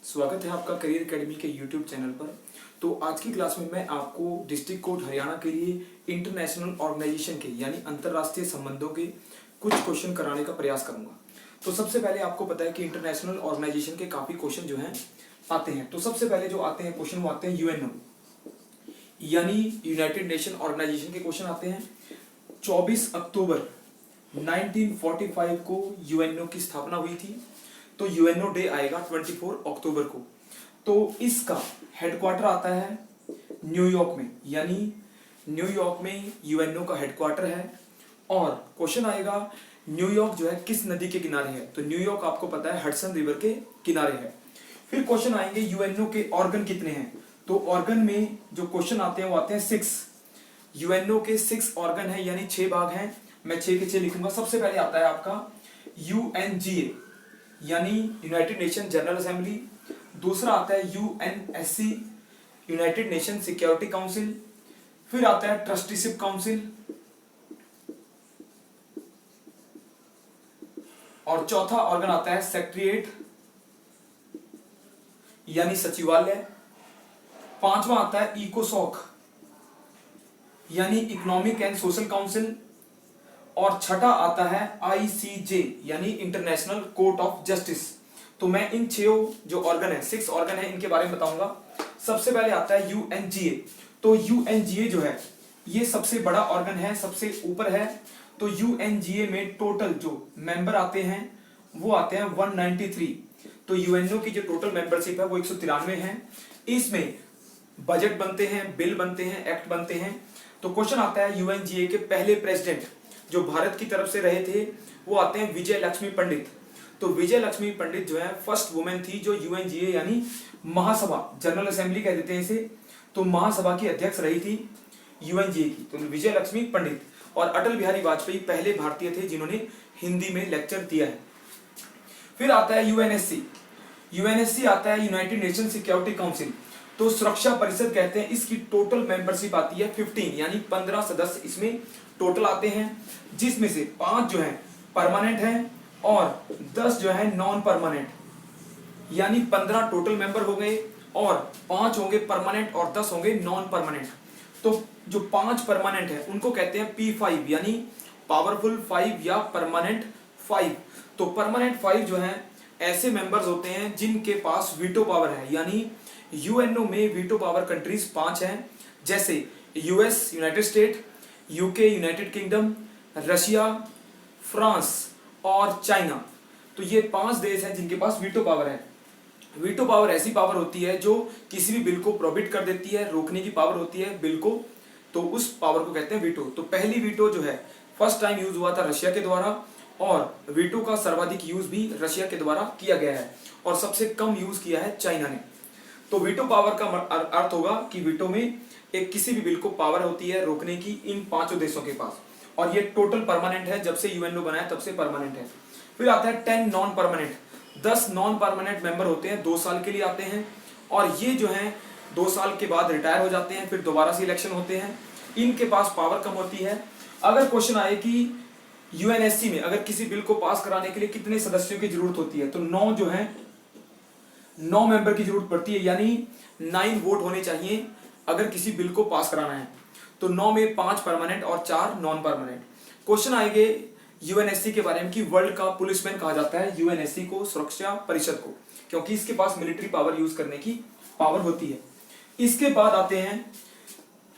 स्वागत है आपका करियर एकेडमी के यूट्यूब चैनल पर। तो आज की क्लास में मैं आपको डिस्ट्रिक्ट कोड हरियाणा के लिए इंटरनेशनल ऑर्गेनाइजेशन के यानी अंतर्राष्ट्रीय संबंधों के कुछ क्वेश्चन कराने का प्रयास करूंगा। तो सबसे पहले आपको पता है कि इंटरनेशनल ऑर्गेनाइजेशन के काफी क्वेश्चन जो हैं आते हैं। तो सबसे पहले जो आते हैं क्वेश्चन वो आते हैं यूएनओ यानी यूनाइटेड नेशन ऑर्गेनाइजेशन के क्वेश्चन आते हैं। 24 अक्टूबर 1945 को यूएनओ की स्थापना हुई थी। तो यूएनओ डे आएगा 24 अक्टूबर को। तो इसका हेडक्वार्टर आता है न्यूयॉर्क में, यानी न्यूयॉर्क में यूएनओ का हेडक्वार्टर है। और क्वेश्चन आएगा न्यूयॉर्क जो है किस नदी के किनारे है। तो न्यूयॉर्क आपको पता है हडसन रिवर के किनारे है। फिर क्वेश्चन आएंगे यूएनओ के ऑर्गन कितने हैं। तो ऑर्गन में जो क्वेश्चन आते हैं वो आते हैं 6। यूएनओ के 6 ऑर्गन है यानी 6 भाग हैं। मैं 6 के 6 लिखूंगा। सबसे पहले आता है आपका यूएनजीए यानी यूनाइटेड नेशन जनरल असेंबली। दूसरा आता है UNSC United nation security council. फिर आता है ट्रस्टीशिप काउंसिल। और चौथा ऑर्गन आता है सेक्रेटेरिएट यानी सचिवालय। पांचवा आता है इकोसॉक यानी इकोनॉमिक एंड सोशल काउंसिल। और छठा आता है आईसीजे यानी इंटरनेशनल कोर्ट ऑफ जस्टिस। तो मैं इन 6 जो ऑर्गन है 6 ऑर्गन है इनके बारे में बताऊंगा। सबसे पहले आता है यूएनजीए। तो यूएनजीए जो है ये सबसे बड़ा ऑर्गन है, सबसे ऊपर है। तो यूएनजीए में टोटल जो मेंबर आते हैं वो आते हैं 193। तो यूएनओ की जो टोटल मेंबरशिप है वो 193 है। इसमें बजट बनते हैं, बिल बनते हैं, एक्ट बनते हैं। तो क्वेश्चन आता है यूएनजीए के पहले प्रेसिडेंट जो भारत की तरफ से रहे थे वो आते हैं विजय लक्ष्मी पंडित। तो विजय लक्ष्मी पंडित जो है फर्स्ट वुमेन थी जो यूएनजीए यानी महासभा, जनरल असेंबली कह देते हैं इसे। तो महासभा की अध्यक्ष रही थी यूएनजीए की, तो विजय लक्ष्मी पंडित। और अटल बिहारी वाजपेयी पहले भारतीय थे जिन्होंने हिंदी में लेक्चर दिया है। फिर आता है यूएनएससी। यूएनएससी आता है यूनाइटेड नेशन सिक्योरिटी काउंसिल। तो सुरक्षा परिषद कहते हैं। इसकी टोटल मेंबरशिप आती है 15 यानी 15 सदस्य इसमें टोटल आते हैं, जिसमें से 5 जो है परमानेंट हैं और 10 जो है नॉन परमानेंट, यानी 15 टोटल मेंबर हो गए और 5 होंगे परमानेंट और 10 होंगे नॉन परमानेंट। तो जो 5 परमानेंट है उनको कहते हैं P5 यानी पावरफुल 5 या परमानेंट 5। तो परमानेंट 5 जो है ऐसे मेंबर्स होते हैं जिनके पास वीटो पावर है, यानी यूएनओ में वीटो पावर कंट्रीज 5 हैं, जैसे US United state, UK United kingdom, Russia, France और चाइना। तो ये 5 देश हैं जिनके पास वीटो पावर है। वीटो पावर ऐसी पावर होती है जो किसी भी बिल को प्रोहिबिट कर देती है, रोकने की पावर होती है बिल को। तो उस पावर को कहते हैं वीटो। तो पहली वीटो जो है फर्स्ट टाइम यूज हुआ था रशिया के द्वारा, और वीटो का सर्वाधिक यूज भी रशिया के द्वारा किया गया है और सबसे कम यूज किया है चाइना ने। तो वीटो पावर का अर्थ होगा कि वीटो में एक किसी भी बिल को पावर होती है रोकने की इन 5 देशों के पास। और ये टोटल परमानेंट है, जब से यूएनओ बनाया तब से परमानेंट है। फिर आता है 10 non permanent. 10 non permanent member होते हैं, 2 साल के लिए आते हैं और ये जो है 2 साल के बाद रिटायर हो जाते हैं, फिर दोबारा से इलेक्शन होते हैं। इनके पास पावर कम होती है। अगर क्वेश्चन आए कि यूएनएससी में अगर किसी बिल को पास कराने के लिए कितने सदस्यों की जरूरत होती है, तो 9 जो है 9 मेंबर की जरूरत पड़ती है, यानी 9 वोट होने चाहिए अगर किसी बिल को पास कराना है। तो 9 में 5 परमानेंट और 4 नॉन परमानेंट। क्वेश्चन आएंगे यूएनएससी के बारे में कि वर्ल्ड का पुलिसमैन कहा जाता है यूएनएससी को, सुरक्षा परिषद को, क्योंकि इसके पास मिलिट्री पावर यूज करने की पावर होती है। इसके बाद आते हैं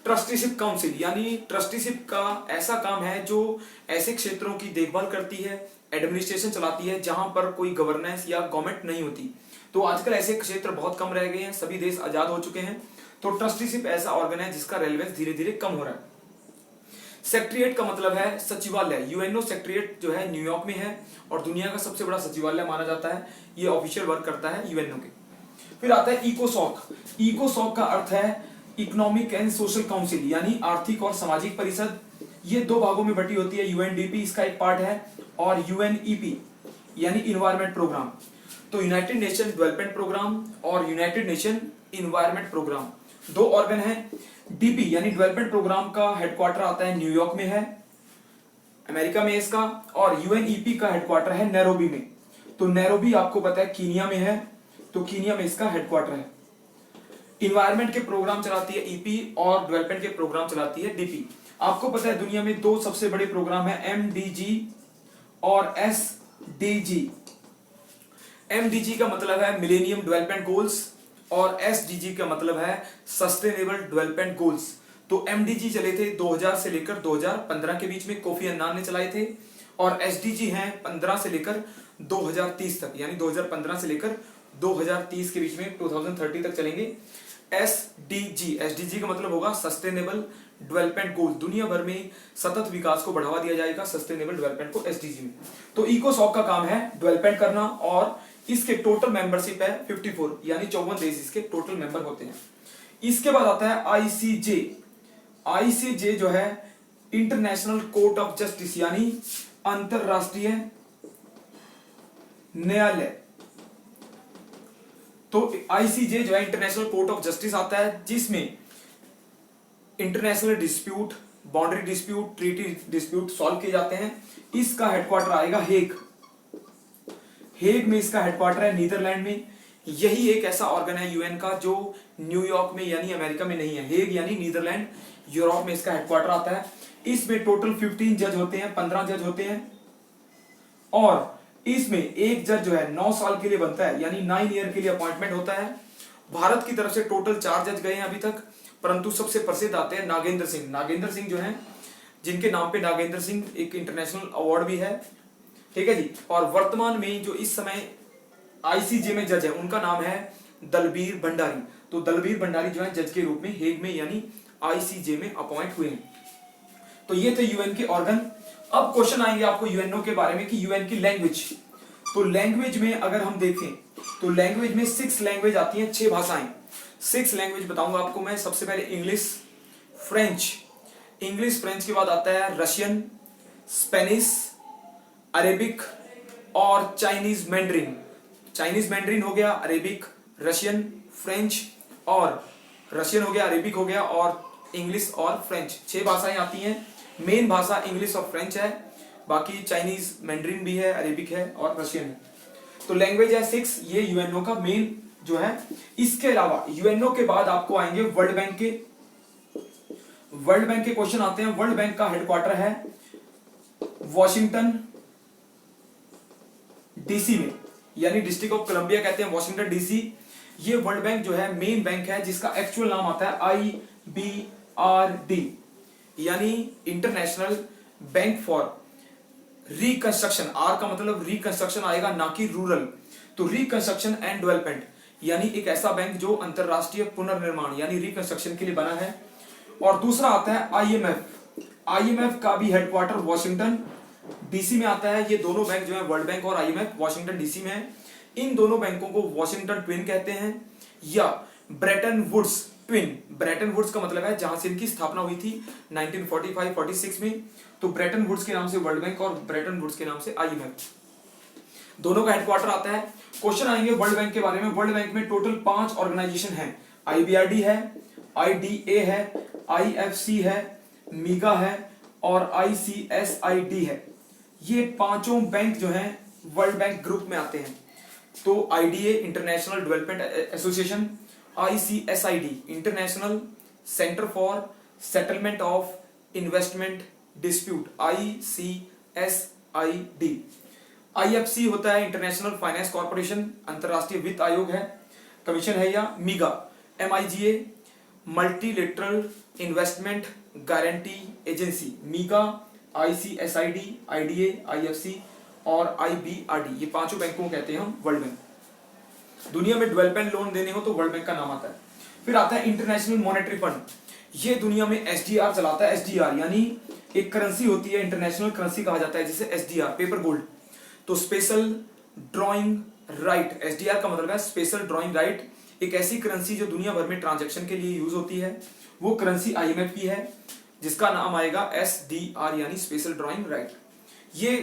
ट्रस्टीशिप काउंसिल, यानी ट्रस्टीशिप का ऐसा काम है जो ऐसे क्षेत्रों की देखभाल करती है, एडमिनिस्ट्रेशन चलाती है जहां पर कोई गवर्नेंस या गवर्नमेंट नहीं होती। तो आजकल ऐसे क्षेत्र बहुत कम रह गए हैं, सभी देश आजाद हो चुके हैं। तो ट्रस्टीशिप ऐसा ऑर्गन है जिसका रेलेवेंस धीरे धीरे कम हो रहा है। सेक्रेटेरिएट का मतलब है सचिवालय। यूएनओ सेक्रेटेरिएट जो है न्यूयॉर्क में है और दुनिया का सबसे बड़ा सचिवालय माना जाता है। ये ऑफिशियल वर्क करता है यूएनओ के। फिर आता है इकोसॉक। इकोसॉक का अर्थ है इकोनॉमिक एंड सोशल काउंसिल, यानी आर्थिक और सामाजिक परिषद। ये 2 भागों में बटी होती है। यूएनडीपी इसका एक पार्ट है और यूएनईपी यानी इन्वायरमेंट प्रोग्राम। तो यूनाइटेड नेशन डेवलपमेंट प्रोग्राम और United Nation environment programme 2 organ है। डीपी यानी डेवलपमेंट प्रोग्राम का हेडक्वार्टर आता है न्यूयॉर्क में है, अमेरिका में इसका। और यूएनईपी का हेडक्वार्टर है नैरोबी में। तो नैरोबी आपको पता है कीनिया में है। तो कीनिया में इसका हेडक्वार्टर है। इन्वायरमेंट के प्रोग्राम चलाती है ईपी और डेवलपमेंट के प्रोग्राम चलाती है डीपी। आपको पता है दुनिया में दो सबसे बड़े प्रोग्राम है एमडीजी और एसडीजी। एमडीजी का मतलब है मिलेनियम डेवलपमेंट गोल्स और एसडीजी का मतलब है सस्टेनेबल डेवलपमेंट गोल्स। तो एमडीजी चले थे 2000 से लेकर 2015 के बीच में, कोफी अन्नान ने चलाए थे, और एसडीजी हैं 15 से लेकर 2030 तक, यानी 2015 से लेकर 2030 के बीच में 2030 तक चलेंगे। एसडीजी का मतलब होगा सस्टेनेबल डेवलपमेंट गोल। दुनिया भर में सतत विकास को बढ़ावा दिया जाएगा सस्टेनेबल डेवलपमेंट को एसडीजी में। तो इकोसॉक का काम है डेवलपमेंट करना, और इसके टोटल मेंबरशिप है 54, यानी 54 देश इसके टोटल मेंबर होते हैं। इसके बाद आता है आईसीजे। आईसीजे जो है इंटरनेशनल कोर्ट ऑफ जस्टिस, यानी अंतरराष्ट्रीय न्यायालय। तो आईसीजे जो है इंटरनेशनल कोर्ट ऑफ जस्टिस आता है, जिसमें international dispute, boundary dispute, treaty dispute solve किए जाते हैं। इसका हेडक्वार्टर आएगा हेग। हेग में इसका हेडक्वार्टर है, नीदरलैंड में। यही एक ऐसा ऑर्गन है यूएन का जो न्यूयॉर्क में यानी अमेरिका में नहीं है। हेग यानी नीदरलैंड, यूरोप में इसका हेडक्वार्टर आता है। इसमें टोटल 15 जज होते हैं, 15 जज होते हैं, और इसमें एक जज जो है 9 साल के लिए बनता है, यानी 9 ईयर के लिए अपॉइंटमेंट होता है। भारत की तरफ से टोटल 4 जज गए हैं अभी तक, परंतु सबसे प्रसिद्ध आते हैं नागेंद्र सिंह। नागेंद्र सिंह जो है, जिनके नाम पे नागेंद्र सिंह एक इंटरनेशनल अवार्ड भी है, ठीक है जी। और वर्तमान में जो इस समय आईसीजे में जज है, उनका नाम है दलबीर भंडारी। तो दलबीर भंडारी जो है जज के रूप में हेग में यानी आईसीजे में अपॉइंट हुए हैं। तो ये थे यूएन के ऑर्गन। अब क्वेश्चन आएंगे आपको यूएनओ के बारे में कि यूएन की लैंग्वेज। तो लैंग्वेज में अगर हम देखें तो लैंग्वेज में 6 लैंग्वेज आती हैं, 6 भाषाएं। 6 लैंग्वेज बताऊंगा आपको मैं। सबसे पहले इंग्लिश, फ्रेंच। इंग्लिश फ्रेंच के बाद आता है रशियन, स्पेनिश, अरेबिक और चाइनीज मैंड्रिन। चाइनीज मैंड्रिन हो गया, अरेबिक, रशियन, फ्रेंच, और रशियन हो गया, अरेबिक हो गया, और इंग्लिश और फ्रेंच। 6 भाषाएं आती हैं। मेन भाषा इंग्लिश और फ्रेंच है, बाकी चाइनीज मैंड्रिन भी है, अरेबिक है और रशियन है। तो लैंग्वेज है 6, ये यूएनओ का मेन जो है। इसके अलावा यूएनओ के बाद आपको आएंगे वर्ल्ड बैंक के। वर्ल्ड बैंक के क्वेश्चन आते हैं। वर्ल्ड बैंक का हेडक्वार्टर है वॉशिंगटन डीसी में, यानी डिस्ट्रिक्ट ऑफ कोलंबिया कहते हैं वॉशिंगटन डीसी। ये वर्ल्ड बैंक जो है मेन बैंक है, जिसका एक्चुअल नाम आता है IBRD, यानी international bank for reconstruction. R का मतलब रिकंस्ट्रक्शन आएगा, ना कि रूरल। तो रिकंस्ट्रक्शन एंड डेवलपमेंट, यानी एक ऐसा बैंक जो अंतरराष्ट्रीय पुनर्निर्माण यानी रिकंस्ट्रक्शन के लिए बना है। और दूसरा आता है IMF। IMF का भी हेडक्वार्टर वॉशिंगटन डीसी में आता है। ये दोनों बैंक जो है वर्ल्ड बैंक और IMF वॉशिंगटन डीसी में है। इन दोनों बैंकों को वॉशिंगटन ट्विन कहते हैं या Bretton Woods twin. Bretton Woods का मतलब है जहां से इनकी स्थापना हुई थी 1945-46 में। तो ब्रेटन वुड्स के नाम से वर्ल्ड बैंक और ब्रेटन वुड्स के नाम से IMF, दोनों का हेडक्वार्टर आता है। क्वेश्चन आएंगे वर्ल्ड बैंक के बारे में। वर्ल्ड बैंक में टोटल 5 ऑर्गेनाइजेशन है। IBRD है, IDA है, IFC है, मीगा है और ICSID है। ये पांचों बैंक जो हैं वर्ल्ड बैंक ग्रुप में आते हैं। तो IDA international development association, ICSID international centre for settlement of investment dispute, ICSID। IFC होता है इंटरनेशनल फाइनेंस कॉर्पोरेशन, अंतरराष्ट्रीय वित्त आयोग है, कमीशन है। या MIGA MIGA multilateral investment guarantee agency. MIGA, ICSID, IDA, IFC और IBRD, ये पांचों बैंकों को कहते हैं हम वर्ल्ड बैंक। दुनिया में डेवलपमेंट लोन देने हो तो वर्ल्ड बैंक का नाम आता है। फिर आता है इंटरनेशनल मॉनेटरी फंड। ये दुनिया में SDR चलाता है। SDR यानी एक करेंसी होती है, इंटरनेशनल करेंसी कहा जाता है जिसे SDR, पेपर गोल्ड। तो स्पेशल ड्रॉइंग राइट, SDR का मतलब है स्पेशल ड्रॉइंग राइट। एक ऐसी करेंसी जो दुनिया भर में ट्रांजैक्शन के लिए यूज होती है, वो करेंसी IMF की है, जिसका नाम आएगा SDR यानी स्पेशल ड्रॉइंग राइट। ये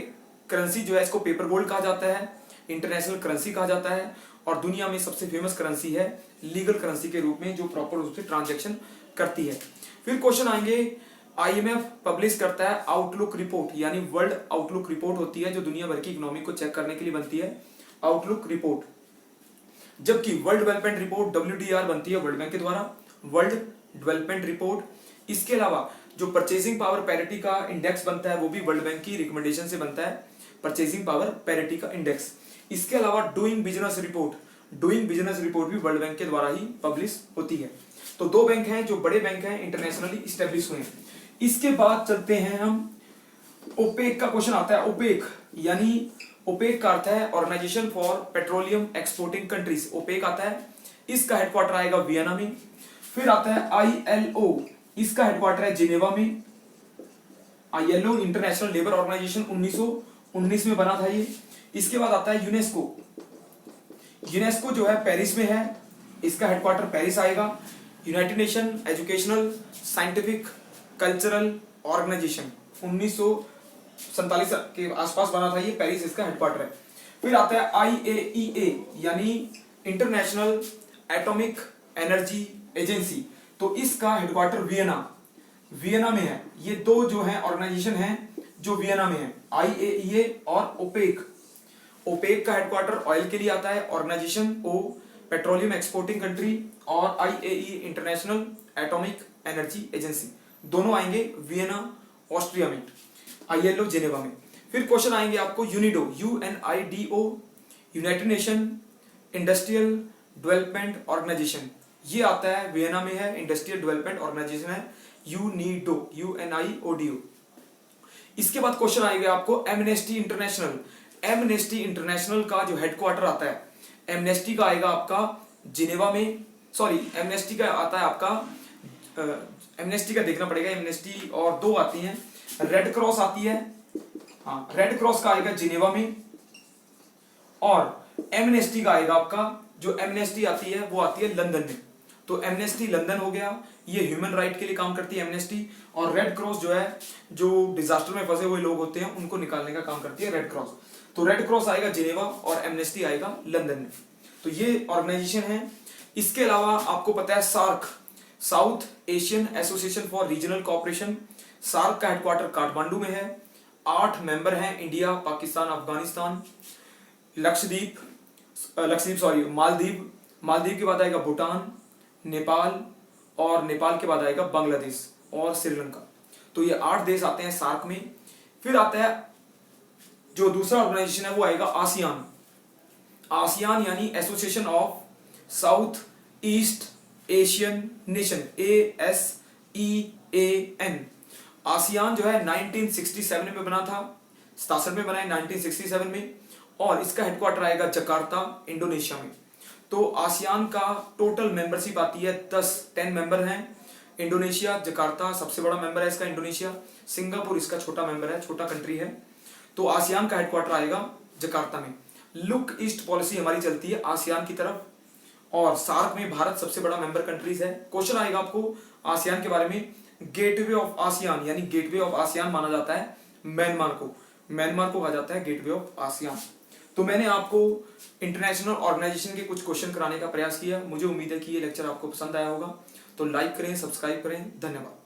करेंसी जो है इसको पेपर गोल्ड कहा जाता है, इंटरनेशनल करेंसी कहा जाता है, और दुनिया में सबसे फेमस करेंसी है लीगल करेंसी के रूप में, जो प्रॉपर रूप से ट्रांजैक्शन करती है। फिर क्वेश्चन आएंगे, IMF पब्लिश करता है आउटलुक रिपोर्ट, यानी वर्ल्ड आउटलुक रिपोर्ट होती है जो दुनिया भर की इकोनॉमी को चेक करने के लिए बनती है, आउटलुक रिपोर्ट। जबकि वर्ल्ड डेवलपमेंट रिपोर्ट WDR बनती है वर्ल्ड बैंक के द्वारा, वर्ल्ड डेवलपमेंट रिपोर्ट। इसके अलावा जो परचेजिंग पावर पैरिटी का इंडेक्स बनता है वो भी वर्ल्ड बैंक की रिकमेंडेशन से बनता है, परचेजिंग पावर पैरिटी का इंडेक्स। इसके अलावा डूइंग बिजनेस रिपोर्ट भी वर्ल्ड बैंक के द्वारा ही पब्लिश होती है। तो दो बैंक हैं जो बड़े बैंक हैं, इंटरनेशनली इस्टेब्लिश हुए हैं। इसके बाद चलते हैं हम ओपेक का क्वेश्चन आता है। ओपेक यानी ओपेक का अर्थ है organisation for petroleum exporting countries, OPEC आता है। इसका हेडक्वार्टर आएगा वियना में। फिर आता है ILO, इसका हेडक्वार्टर है जिनेवा में। ILO इंटरनेशनल लेबर ऑर्गेनाइजेशन 1919 में बना था ये। इसके बाद आता है यूनेस्को, यूनेस्को जो है पेरिस में है, इसका हेडक्वार्टर पेरिस आएगा। United Nation educational scientific cultural organisation 1947 के आसपास बना था ये, पेरिस इसका हेडक्वार्टर है। फिर आता है IAEA यानी इंटरनेशनल एटॉमिक एनर्जी एजेंसी, तो इसका हेडक्वार्टर वियना में है। ये दो जो है ऑर्गेनाइजेशन है जो वियना में है, IAEA और ओपेक। ओपेक का हेडक्वार्टर ऑयल के लिए आता है, organisation O petroleum exporting country, और IAEA international atomic energy agency, दोनों आएंगे वियना ऑस्ट्रिया में, ILO जिनेवा में। फिर क्वेश्चन आएंगे आपको UNIDO, UNIDO United Nation industrial development organisation, ये आता है वियना में है, इंडस्ट्रियल डेवलपमेंट ऑर्गेनाइजेशन है यूनिडो, UNIODO। इसके बाद क्वेश्चन आएगा आपको एमनेस्टी इंटरनेशनल। एमनेस्टी इंटरनेशनल का जो हेडक्वार्टर आता है, एमनेस्टी का आएगा आपका जिनेवा में, सॉरी एमनेस्टी का आता है आपका, एमनेस्टी का देखना पड़ेगा, एमनेस्टी और दो आती हैं, रेड क्रॉस आती है, हाँ रेड क्रॉस का आएगा जिनेवा में, और एमनेस्टी का आएगा आपका, जो एमनेस्टी आती है वो आती है लंदन में। तो एमनेस्टी लंदन हो गया, ये ह्यूमन राइट के लिए काम करती है एमनेस्टी। और रेड क्रॉस जो है, जो डिजास्टर में फंसे हुए लोग होते हैं उनको निकालने का काम करती है रेड क्रॉस। तो रेड क्रॉस आएगा जिनेवा और एमनेस्टी आएगा लंदन में। तो ये ऑर्गेनाइजेशन है। इसके अलावा आपको पता है SAARC, South Asian association for regional cooperation, SAARC का हेडक्वार्टर काठमांडू में है। 8 मेंबर हैं, इंडिया, पाकिस्तान, अफगानिस्तान, मालदीव के बाद आएगा भूटान, नेपाल, और नेपाल के बाद आएगा बांग्लादेश और श्रीलंका। तो ये 8 देश आते हैं सार्क में। फिर आता है जो दूसरा ऑर्गेनाइजेशन है वो आएगा आसियान। आसियान यानी association of south east Asian nation, ASEAN। ASEAN जो है 1967 में बना था, 67 में बना है 1967 में, और इसका हेडक्वार्टर आएगा जकार्ता, इंडोनेशिया में। तो आसियान का टोटल मेंबरशिप आती है 10 मेंबर हैं। इंडोनेशिया, जकार्ता सबसे बड़ा मेंबर है इसका, इंडोनेशिया, सिंगापुर इसका छोटा मेंबर है, छोटा कंट्री है। तो आसियान का हेडक्वार्टर आएगा जकार्ता में। लुक ईस्ट पॉलिसी हमारी चलती है आसियान की तरफ, और सार्क में भारत सबसे बड़ा मेंबर कंट्रीज है। क्वेश्चन आएगा आपको आसियान के बारे में, गेटवे ऑफ आसियान यानी गेटवे ऑफ आसियान माना जाता है म्यांमार को कहा जाता है गेटवे ऑफ आसियान। तो मैंने आपको इंटरनेशनल ऑर्गेनाइजेशन के कुछ क्वेश्चन कराने का प्रयास किया। मुझे उम्मीद है कि ये लेक्चर आपको पसंद आया होगा। तो लाइक करें, सब्सक्राइब करें, धन्यवाद।